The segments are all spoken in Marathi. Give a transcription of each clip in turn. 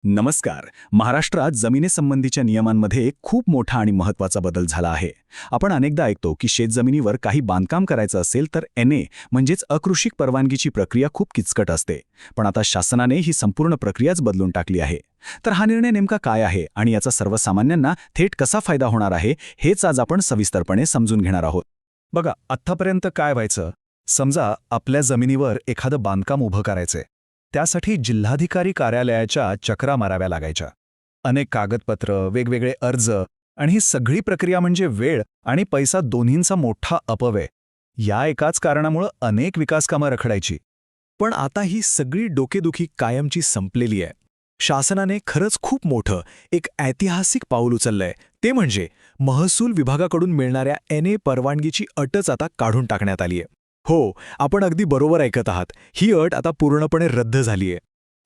नमस्कार. महाराष्ट्रात जमिनीसंबंधीच्या नियमांमध्ये खूप मोठा आणि महत्त्वाचा बदल झाला आहे. आपण अनेकदा ऐकतो की शेतजमिनीवर काही बांधकाम करायचं असेल तर NA म्हणजेच अकृषिक परवानगीची प्रक्रिया खूप किचकट असते. पण आता शासनाने ही संपूर्ण प्रक्रियाच बदलून टाकली आहे. तर हा निर्णय नेमका काय आहे आणि याचा सर्वसामान्यांना थेट कसा फायदा होणार आहे, हेच आज आपण सविस्तरपणे समजून घेणार आहोत. बघा, आत्तापर्यंत काय व्हायचं? समजा आपल्या जमिनीवर एखादं बांधकाम उभं करायचंय. त्यासाठी जिल्हाधिकारी कार्यालयाच्या चकरा माराव्या लागायच्या. अनेक कागदपत्र, वेगवेगळे अर्ज आणि ही सगळी प्रक्रिया म्हणजे वेळ आणि पैसा दोन्हींचा मोठा अपव्यय. या एकाच कारणामुळं अनेक विकासकामं रखडायची. पण आता ही सगळी डोकेदुखी कायमची संपलेली आहे. शासनाने खरंच खूप मोठं एक ऐतिहासिक पाऊल उचललंय. ते म्हणजे महसूल विभागाकडून मिळणाऱ्या NA परवानगीची अटच आता काढून टाकण्यात आलीय. हो, आपण अगदी बरोबर ऐकत आहात. ही अट आता पूर्णपणे रद्द झालीय.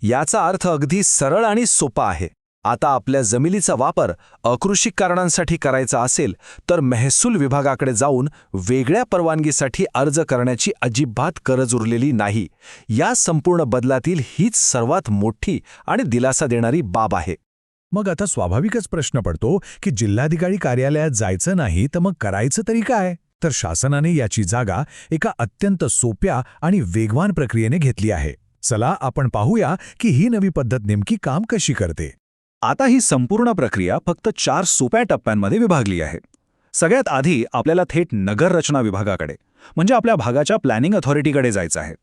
याचा अर्थ अगदी सरळ आणि सोपा आहे. आता आपल्या जमिनीचा वापर अकृषिक कारणांसाठी करायचा असेल तर महसूल विभागाकडे जाऊन वेगळ्या परवानगीसाठी अर्ज करण्याची अजिबात गरज उरलेली नाही. या संपूर्ण बदलातील हीच सर्वात मोठी आणि दिलासा देणारी बाब आहे. मग आता स्वाभाविकच प्रश्न पडतो की जिल्हाधिकारी कार्यालयात जायचं नाही तर मग करायचं तरी काय? तर शासनाने याची जागा एका अत्यंत सोप्या आणि वेगवान प्रक्रियेने घेतली आहे. चला आपण पाहूया की ही नवी पद्धत नेमकी काम कशी करते. आता ही संपूर्ण प्रक्रिया फक्त 4 सोप्या टप्प्यांमध्ये विभागली आहे. सगळ्यात आधी आपल्याला थेट नगर रचना विभागाकडे म्हणजे आपल्या भागाच्या प्लॅनिंग अथॉरिटीकडे जायचं आहे.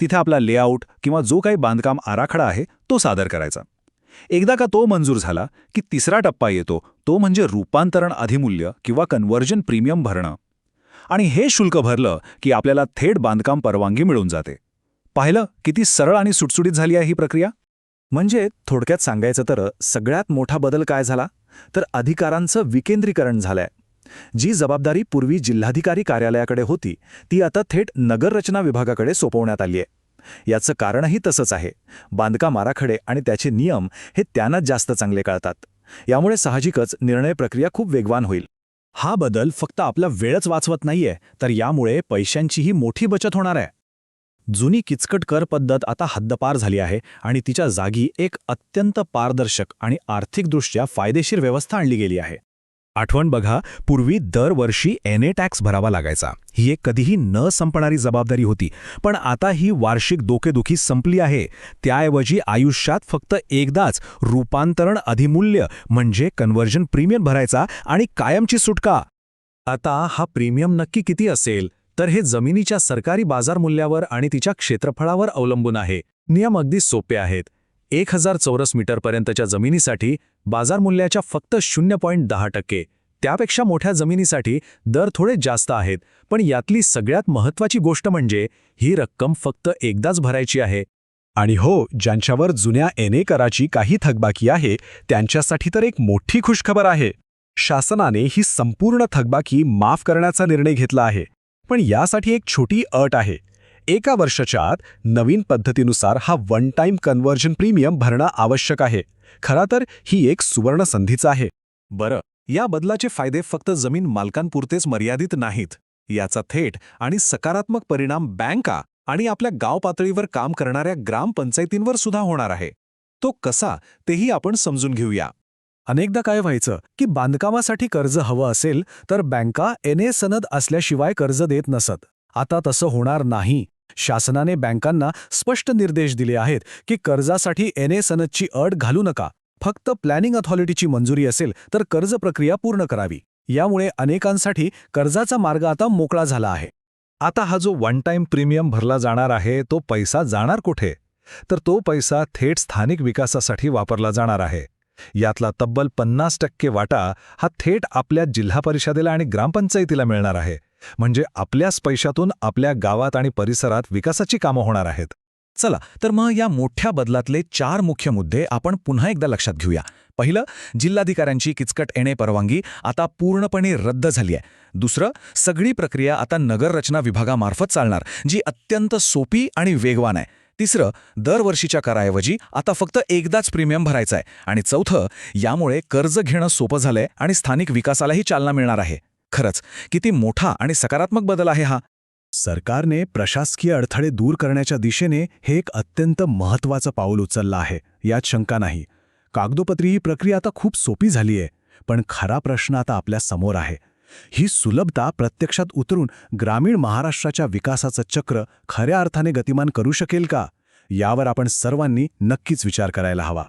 तिथे आपला लेआउट किंवा जो काही बांधकाम आराखडा आहे तो सादर करायचा. एकदा का तो मंजूर झाला की तिसरा टप्पा येतो, तो म्हणजे रूपांतरण अधिमूल्य किंवा कन्व्हर्जन प्रीमियम भरणं. आणि हे शुल्क भरलं की आपल्याला थेट बांधकाम परवानगी मिळून जाते. पाहिलं किती सरळ आणि सुटसुटीत झाली आहे ही प्रक्रिया? म्हणजे थोडक्यात सांगायचं तर सगळ्यात मोठा बदल काय झाला तर अधिकारांचं विकेंद्रीकरण झालंय. जी जबाबदारी पूर्वी जिल्हाधिकारी कार्यालयाकडे होती ती आता थेट नगर रचना विभागाकडे सोपवण्यात आली आहे. याचं कारणही तसंच आहे. बांधकाम आराखडे आणि त्याचे नियम हे त्यांनाच जास्त चांगले कळतात. यामुळे साहजिकच निर्णय प्रक्रिया खूप वेगवान होईल. हा बदल फक्त आपला वेळच वाचवत नाहीये, तर यामुळे पैशांचीही मोठी बचत होणार आहे. जुनी किचकट कर पद्धत आता हद्दपार झाली आहे आणि तिच्या जागी एक अत्यंत पारदर्शक आणि आर्थिकदृष्ट्या फायदेशीर व्यवस्था आणली गेली आहे. आठवण बघा, पूर्वी दरवर्षी NA टॅक्स भरावा लागायचा. ही एक कधीही न संपणारी जबाबदारी होती. पण आता ही वार्षिक डोकेदुखी संपली आहे. त्याऐवजी आयुष्यात फक्त एकदाच रूपांतरण अधिमूल्य म्हणजे कन्व्हर्जन प्रीमियम भरायचा आणि कायमची सुटका. आता हा प्रीमियम नक्की किती असेल तर हे जमिनीच्या सरकारी बाजार मूल्यावर आणि तिच्या क्षेत्रफळावर अवलंबून आहे. नियम अगदी सोपे आहेत. 1000 चौरस मीटरपर्यंतच्या जमिनीसाठी बाजार मूल्याच्या फक्त 0.10%. त्यापेक्षा मोठ्या जमिनीसाठी दर थोडे जास्त आहेत. पण यातली सगळ्यात महत्त्वाची गोष्ट म्हणजे ही रक्कम फक्त एकदाच भरायची आहे. आणि हो, ज्यांच्यावर जुन्या NA कराची काही थकबाकी आहे त्यांच्यासाठी तर एक मोठी खुशखबर आहे. शासनाने ही संपूर्ण थकबाकी माफ करण्याचा निर्णय घेतला आहे. पण यासाठी एक छोटी अट आहे. 1 वर्षाच्या आत नवीन पद्धतीनुसार हा वन टाइम कन्व्हर्जन प्रीमियम भरणं आवश्यक आहे. खरा तर ही एक सुवर्ण संधीच आहे. बरं, या बदलाचे फायदे फक्त जमीन मालकांपुरतेच मर्यादित नाहीत. याचा थेट आणि सकारात्मक परिणाम बँका आणि आपल्या गाव पातळीवर काम करणाऱ्या ग्रामपंचायतींवर सुद्धा होणार आहे. तो कसा तेही आपण समजून घेऊया. अनेकदा काय व्हायचं की बांधकामासाठी कर्ज हवं असेल तर बँका NA सनद असल्याशिवाय कर्ज देत नसत. आता तसं होणार नाही. शासनाने बँकांना स्पष्ट निर्देश दिले आहेत की कर्जासाठी NA सनदची अट घालू नका. फक्त प्लॅनिंग अथॉरिटीची मंजुरी असेल तर कर्ज प्रक्रिया पूर्ण करावी. यामुळे अनेकांसाठी कर्जाचा मार्ग आता मोकळा झाला आहे. आता हा जो वन टाइम प्रीमियम भरला जाणार आहे तो पैसा जाणार कुठे? तर तो पैसा थेट स्थानिक विकासासाठी वापरला जाणार आहे. यातला तब्बल 50% वाटा हा थेट आपल्या जिल्हा परिषदेला आणि ग्रामपंचायतीला मिळणार आहे. म्हणजे आपल्याच पैशातून आपल्या गावात आणि परिसरात विकासाची कामं होणार आहेत. चला तर मग या मोठ्या बदलातले 4 मुख्य मुद्दे आपण पुन्हा एकदा लक्षात घेऊया. पहिलं, जिल्हाधिकाऱ्यांची किचकट NA परवानगी आता पूर्णपणे रद्द झाली आहे. दुसरं, सगळी प्रक्रिया आता नगर रचना विभागामार्फत चालणार, जी अत्यंत सोपी आणि वेगवान आहे. तिसरं, दरवर्षीच्या कराऐवजी आता फक्त एकदाच प्रीमियम भरायचं आहे. आणि चौथं, यामुळे कर्ज घेणं सोपं झालंय आणि स्थानिक विकासालाही चालना मिळणार आहे. खरंच किती मोठा आणि सकारात्मक बदल आहे हा. सरकारने प्रशासकीय अडथळे दूर करण्याच्या दिशेने हे एक अत्यंत महत्त्वाचं पाऊल उचललं आहे, यात शंका नाही. कागदोपत्री ही प्रक्रिया आता खूप सोपी झाली आहे, पण खरा प्रश्न आता आपल्या समोर आहे. ही सुलभता प्रत्यक्षात उतरून ग्रामीण महाराष्ट्राच्या विकासाचं चक्र खऱ्या अर्थाने गतिमान करू शकेल का? यावर आपण सर्वांनी नक्कीच विचार करायला हवा.